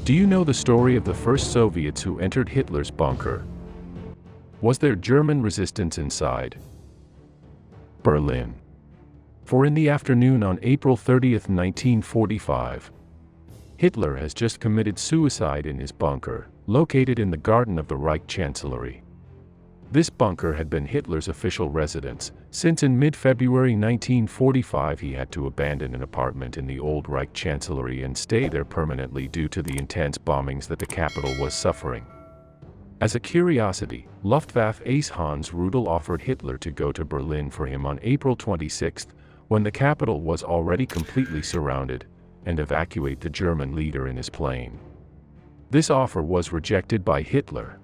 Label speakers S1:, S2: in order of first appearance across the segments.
S1: Do you know the story of the first Soviets who entered Hitler's bunker? Was there German resistance inside Berlin? For in the afternoon on April 30, 1945, Hitler has just committed suicide in his bunker, located in the garden of the Reich Chancellery. This bunker had been Hitler's official residence, since in mid-February 1945 he had to abandon an apartment in the old Reich Chancellery and stay there permanently due to the intense bombings that the capital was suffering. As a curiosity, Luftwaffe ace Hans Rudel offered Hitler to go to Berlin for him on April 26, when the capital was already completely surrounded, and evacuate the German leader in his plane. This offer was rejected by Hitler.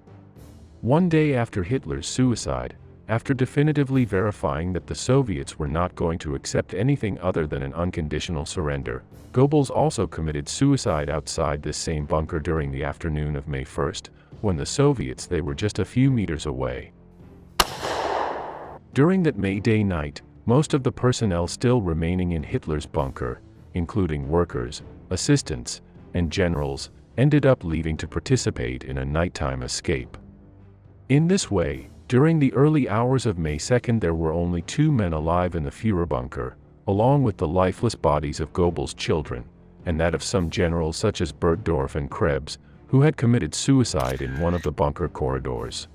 S1: One day after Hitler's suicide, after definitively verifying that the Soviets were not going to accept anything other than an unconditional surrender, Goebbels also committed suicide outside this same bunker during the afternoon of May 1, when the Soviets they were just a few meters away. During that May Day night, most of the personnel still remaining in Hitler's bunker, including workers, assistants, and generals, ended up leaving to participate in a nighttime escape. In this way, during the early hours of May 2 there were only 2 men alive in the Führerbunker, along with the lifeless bodies of Goebbels' children, and that of some generals such as Bergdorf and Krebs, who had committed suicide in one of the bunker corridors.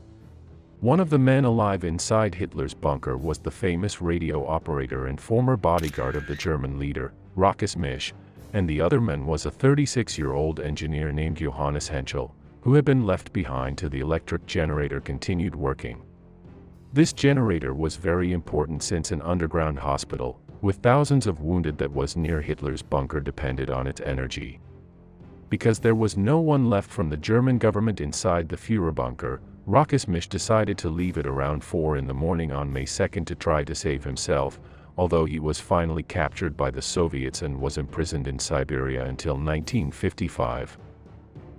S1: One of the men alive inside Hitler's bunker was the famous radio operator and former bodyguard of the German leader, Rochus Misch, and the other man was a 36-year-old engineer named Johannes Henschel, who had been left behind till the electric generator continued working. This generator was very important since an underground hospital, with thousands of wounded that was near Hitler's bunker depended on its energy. Because there was no one left from the German government inside the Führerbunker, Rochus Misch decided to leave it around 4 in the morning on May 2 to try to save himself, although he was finally captured by the Soviets and was imprisoned in Siberia until 1955.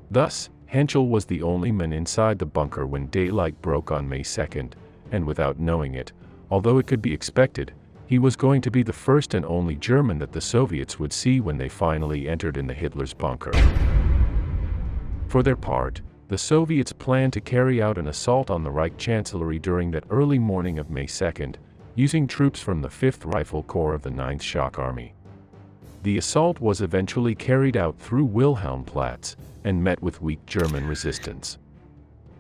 S1: Thus, Henschel was the only man inside the bunker when daylight broke on May 2, and without knowing it, although it could be expected, he was going to be the first and only German that the Soviets would see when they finally entered in the Hitler's bunker. For their part, the Soviets planned to carry out an assault on the Reich Chancellery during that early morning of May 2, using troops from the 5th Rifle Corps of the 9th Shock Army. The assault was eventually carried out through Wilhelmplatz, and met with weak German resistance.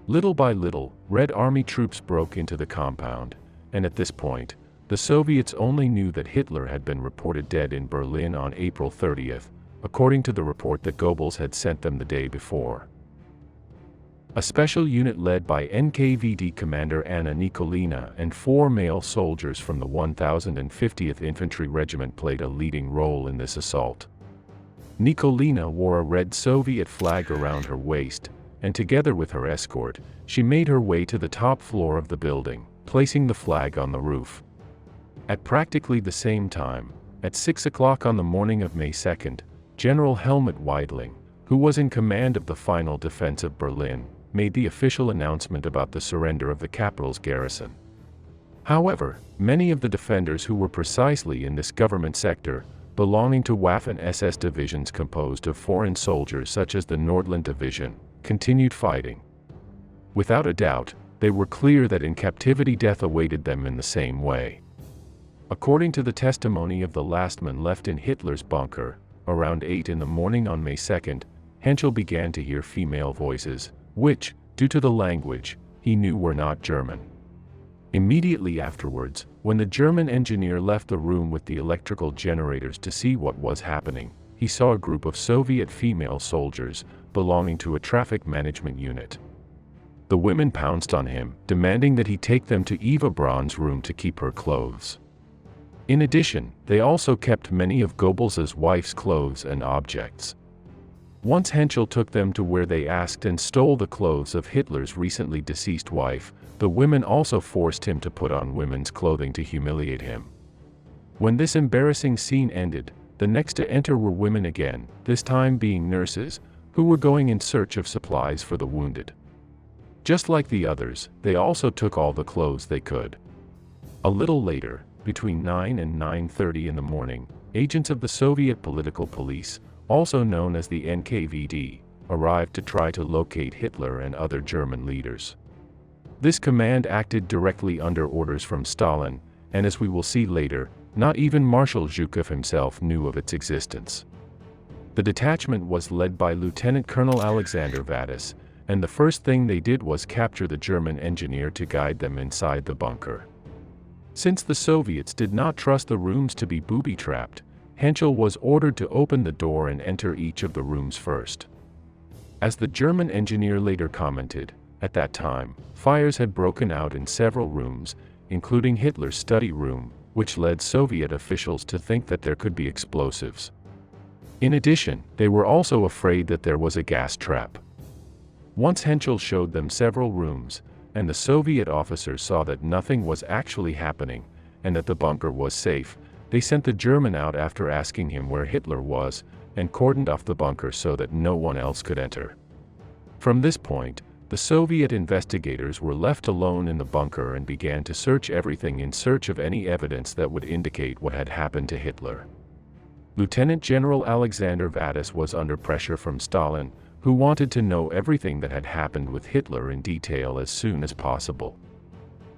S1: Little by little, Red Army troops broke into the compound, and at this point, the Soviets only knew that Hitler had been reported dead in Berlin on April 30, according to the report that Goebbels had sent them the day before. A special unit led by NKVD Commander Anna Nikolina and 4 male soldiers from the 1050th Infantry Regiment played a leading role in this assault. Nikolina wore a red Soviet flag around her waist, and together with her escort, she made her way to the top floor of the building, placing the flag on the roof. At practically the same time, at 6 o'clock on the morning of May 2, General Helmut Weidling, who was in command of the final defense of Berlin, made the official announcement about the surrender of the capital's garrison. However, many of the defenders who were precisely in this government sector, belonging to Waffen-SS divisions composed of foreign soldiers such as the Nordland Division, continued fighting. Without a doubt, they were clear that in captivity death awaited them in the same way. According to the testimony of the last man left in Hitler's bunker, around 8 in the morning on May 2, Henschel began to hear female voices, which, due to the language, he knew were not German. Immediately afterwards, when the German engineer left the room with the electrical generators to see what was happening, he saw a group of Soviet female soldiers, belonging to a traffic management unit. The women pounced on him, demanding that he take them to Eva Braun's room to keep her clothes. In addition, they also kept many of Goebbels' wife's clothes and objects. Once Henschel took them to where they asked and stole the clothes of Hitler's recently deceased wife, the women also forced him to put on women's clothing to humiliate him. When this embarrassing scene ended, the next to enter were women again, this time being nurses, who were going in search of supplies for the wounded. Just like the others, they also took all the clothes they could. A little later, between 9 and 9:30 in the morning, agents of the Soviet political police, also known as the NKVD, arrived to try to locate Hitler and other German leaders. This command acted directly under orders from Stalin, and as we will see later, not even Marshal Zhukov himself knew of its existence. The detachment was led by Lieutenant Colonel Alexander Vadas, and the first thing they did was capture the German engineer to guide them inside the bunker. Since the Soviets did not trust the rooms to be booby-trapped, Henschel was ordered to open the door and enter each of the rooms first. As the German engineer later commented, at that time, fires had broken out in several rooms, including Hitler's study room, which led Soviet officials to think that there could be explosives. In addition, they were also afraid that there was a gas trap. Once Henschel showed them several rooms, and the Soviet officers saw that nothing was actually happening, and that the bunker was safe, they sent the German out after asking him where Hitler was, and cordoned off the bunker so that no one else could enter. From this point, the Soviet investigators were left alone in the bunker and began to search everything in search of any evidence that would indicate what had happened to Hitler. Lieutenant General Alexander Vadas was under pressure from Stalin, who wanted to know everything that had happened with Hitler in detail as soon as possible.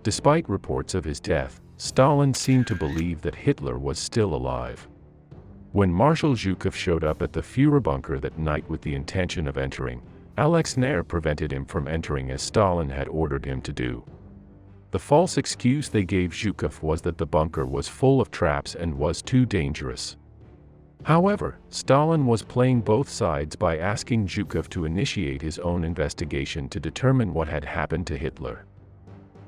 S1: Despite reports of his death, Stalin seemed to believe that Hitler was still alive. When Marshal Zhukov showed up at the Führerbunker that night with the intention of entering, Alexander prevented him from entering as Stalin had ordered him to do. The false excuse they gave Zhukov was that the bunker was full of traps and was too dangerous. However, Stalin was playing both sides by asking Zhukov to initiate his own investigation to determine what had happened to Hitler.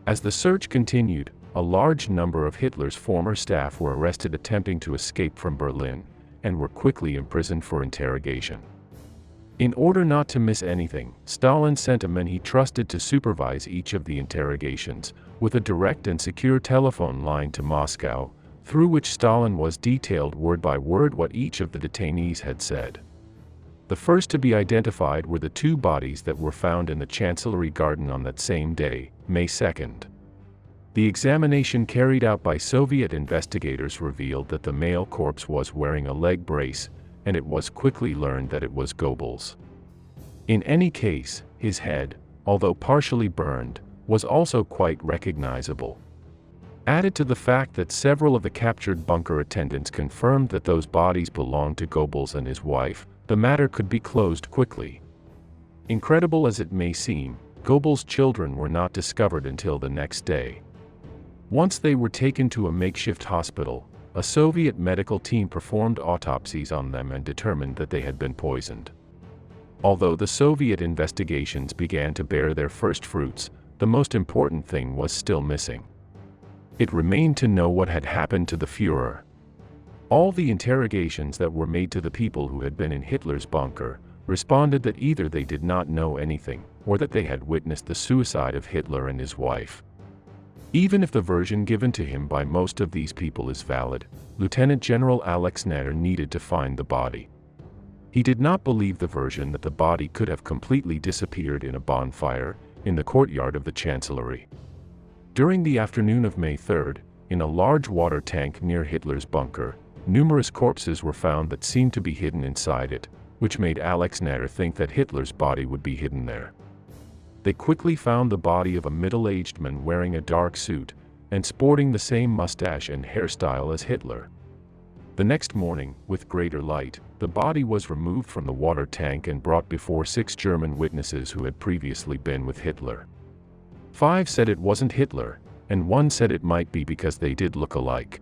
S1: As the search continued, a large number of Hitler's former staff were arrested attempting to escape from Berlin, and were quickly imprisoned for interrogation. In order not to miss anything, Stalin sent a man he trusted to supervise each of the interrogations, with a direct and secure telephone line to Moscow, through which Stalin was detailed word by word what each of the detainees had said. The first to be identified were the two bodies that were found in the Chancellery Garden on that same day, May 2nd. The examination carried out by Soviet investigators revealed that the male corpse was wearing a leg brace, and it was quickly learned that it was Goebbels. In any case, his head, although partially burned, was also quite recognizable. Added to the fact that several of the captured bunker attendants confirmed that those bodies belonged to Goebbels and his wife, the matter could be closed quickly. Incredible as it may seem, Goebbels' children were not discovered until the next day. Once they were taken to a makeshift hospital, a Soviet medical team performed autopsies on them and determined that they had been poisoned. Although the Soviet investigations began to bear their first fruits, the most important thing was still missing. It remained to know what had happened to the Führer. All the interrogations that were made to the people who had been in Hitler's bunker responded that either they did not know anything, or that they had witnessed the suicide of Hitler and his wife. Even if the version given to him by most of these people is valid, Lieutenant General Alexander needed to find the body. He did not believe the version that the body could have completely disappeared in a bonfire in the courtyard of the Chancellery. During the afternoon of May 3rd, in a large water tank near Hitler's bunker, numerous corpses were found that seemed to be hidden inside it, which made Alexander think that Hitler's body would be hidden there. They quickly found the body of a middle-aged man wearing a dark suit, and sporting the same mustache and hairstyle as Hitler. The next morning, with greater light, the body was removed from the water tank and brought before 6 German witnesses who had previously been with Hitler. 5 said it wasn't Hitler, and 1 said it might be because they did look alike.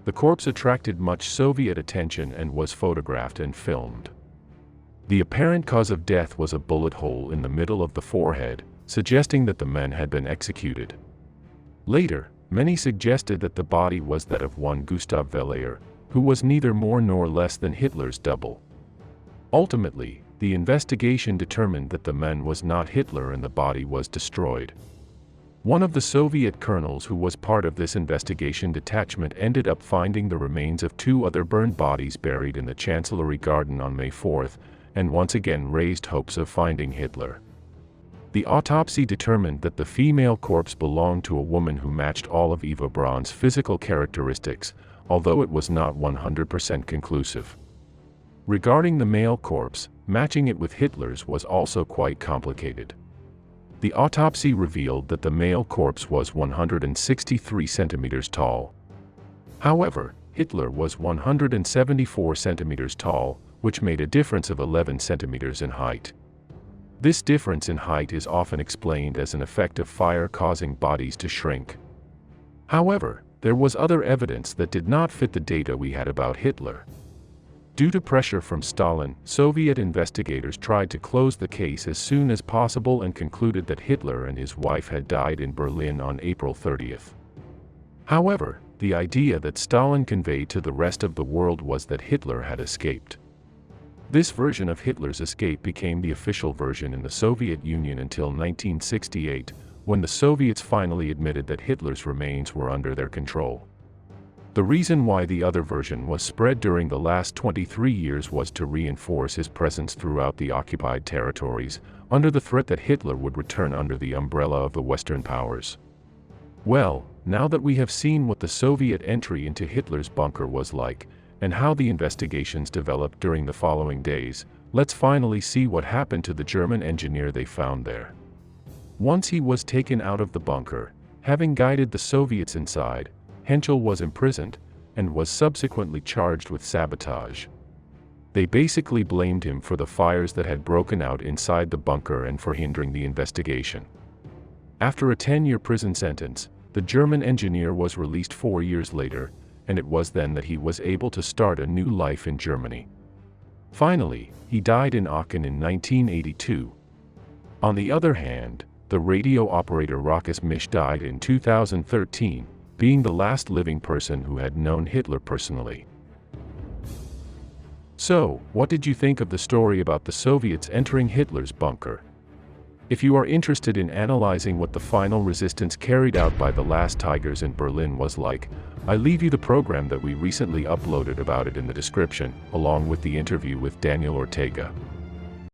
S1: The corpse attracted much Soviet attention and was photographed and filmed. The apparent cause of death was a bullet hole in the middle of the forehead, suggesting that the man had been executed. Later, many suggested that the body was that of one Gustav Velayer, who was neither more nor less than Hitler's double. Ultimately, the investigation determined that the man was not Hitler and the body was destroyed. One of the Soviet colonels who was part of this investigation detachment ended up finding the remains of 2 other burned bodies buried in the Chancellery Garden on May 4th, and once again raised hopes of finding Hitler. The autopsy determined that the female corpse belonged to a woman who matched all of Eva Braun's physical characteristics, although it was not 100% conclusive. Regarding the male corpse, matching it with Hitler's was also quite complicated. The autopsy revealed that the male corpse was 163 centimeters tall. However, Hitler was 174 centimeters tall, which made a difference of 11 centimeters in height. This difference in height is often explained as an effect of fire causing bodies to shrink. However, there was other evidence that did not fit the data we had about Hitler. Due to pressure from Stalin, Soviet investigators tried to close the case as soon as possible and concluded that Hitler and his wife had died in Berlin on April 30th. However, the idea that Stalin conveyed to the rest of the world was that Hitler had escaped. This version of Hitler's escape became the official version in the Soviet Union until 1968, when the Soviets finally admitted that Hitler's remains were under their control. The reason why the other version was spread during the last 23 years was to reinforce his presence throughout the occupied territories, under the threat that Hitler would return under the umbrella of the Western powers. Well, now that we have seen what the Soviet entry into Hitler's bunker was like, and how the investigations developed during the following days, let's finally see what happened to the German engineer they found there. Once he was taken out of the bunker, having guided the Soviets inside, Henschel was imprisoned, and was subsequently charged with sabotage. They basically blamed him for the fires that had broken out inside the bunker and for hindering the investigation. After a 10-year prison sentence, the German engineer was released 4 years later, and it was then that he was able to start a new life in Germany. Finally, he died in Aachen in 1982. On the other hand, the radio operator Rokas Misch died in 2013, being the last living person who had known Hitler personally. So, what did you think of the story about the Soviets entering Hitler's bunker? If you are interested in analyzing what the final resistance carried out by the last Tigers in Berlin was like, I leave you the program that we recently uploaded about it in the description, along with the interview with Daniel Ortega.